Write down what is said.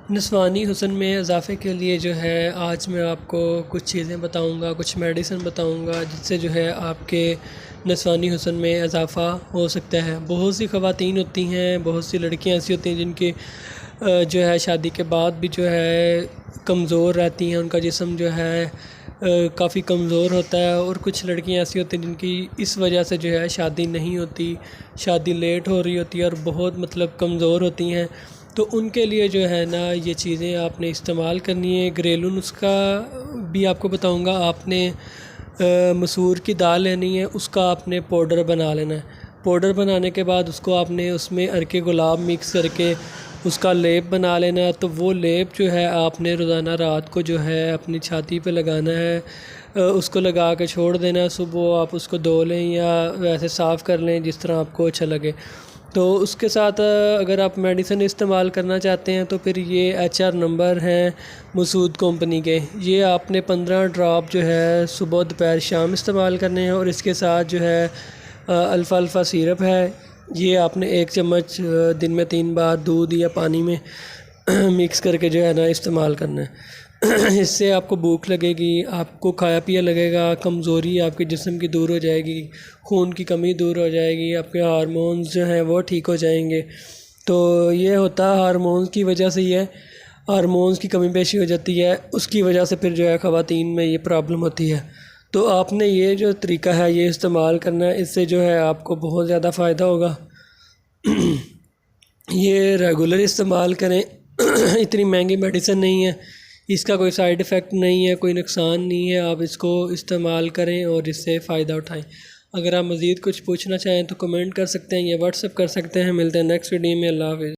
نسوانی حسن میں اضافے کے لیے جو ہے آج میں آپ کو کچھ چیزیں بتاؤں گا، کچھ میڈیسن بتاؤں گا جس سے جو ہے آپ کے نسوانی حسن میں اضافہ ہو سکتا ہے۔ بہت سی خواتین ہوتی ہیں، بہت سی لڑکیاں ایسی ہوتی ہیں جن کی جو ہے شادی کے بعد بھی جو ہے کمزور رہتی ہیں، ان کا جسم جو ہے کافی کمزور ہوتا ہے، اور کچھ لڑکیاں ایسی ہوتی ہیں جن کی اس وجہ سے جو ہے شادی نہیں ہوتی، شادی لیٹ ہو رہی ہوتی ہے اور بہت کمزور ہوتی ہیں۔ تو ان کے لیے جو ہے نا یہ چیزیں آپ نے استعمال کرنی ہے۔ گھریلو نسخہ بھی آپ کو بتاؤں گا۔ آپ نے مسور کی دال لینی ہے، اس کا آپ نے پاؤڈر بنا لینا ہے۔ پاؤڈر بنانے کے بعد اس کو آپ نے اس میں عرق گلاب مکس کر کے اس کا لیپ بنا لینا ہے۔ تو وہ لیپ جو ہے آپ نے روزانہ رات کو جو ہے اپنی چھاتی پہ لگانا ہے، اس کو لگا کے چھوڑ دینا ہے۔ صبح آپ اس کو دھو لیں یا ویسے صاف کر لیں جس طرح آپ کو اچھا لگے۔ تو اس کے ساتھ اگر آپ میڈیسن استعمال کرنا چاہتے ہیں تو پھر یہ HR نمبر ہیں مسعود کمپنی کے، یہ آپ نے 15 ڈراپ جو ہے صبح دوپہر شام استعمال کرنے ہیں، اور اس کے ساتھ جو ہے الفا الفا سیرپ ہے، یہ آپ نے 1 چمچ دن میں 3 بار دودھ یا پانی میں مکس کر کے جو ہے نا استعمال کرنا ہے۔ اس سے آپ کو بھوک لگے گی، آپ کو کھایا پیا لگے گا، کمزوری آپ کے جسم کی دور ہو جائے گی، خون کی کمی دور ہو جائے گی، آپ کے ہارمونز جو ہیں وہ ٹھیک ہو جائیں گے۔ تو یہ ہوتا ہے ہارمونز کی وجہ سے، یہ ہارمونز کی کمی بیشی ہو جاتی ہے، اس کی وجہ سے پھر جو ہے خواتین میں یہ پرابلم ہوتی ہے۔ تو آپ نے یہ جو طریقہ ہے یہ استعمال کرنا ہے، اس سے جو ہے آپ کو بہت زیادہ فائدہ ہوگا۔ یہ ریگولر استعمال کریں، اتنی مہنگی میڈیسن نہیں ہے، اس کا کوئی سائیڈ ایفیکٹ نہیں ہے، کوئی نقصان نہیں ہے، آپ اس کو استعمال کریں اور اس سے فائدہ اٹھائیں۔ اگر آپ مزید کچھ پوچھنا چاہیں تو کمنٹ کر سکتے ہیں یا واٹس ایپ کر سکتے ہیں۔ ملتے ہیں نیکسٹ ویڈیو میں۔ اللہ حافظ۔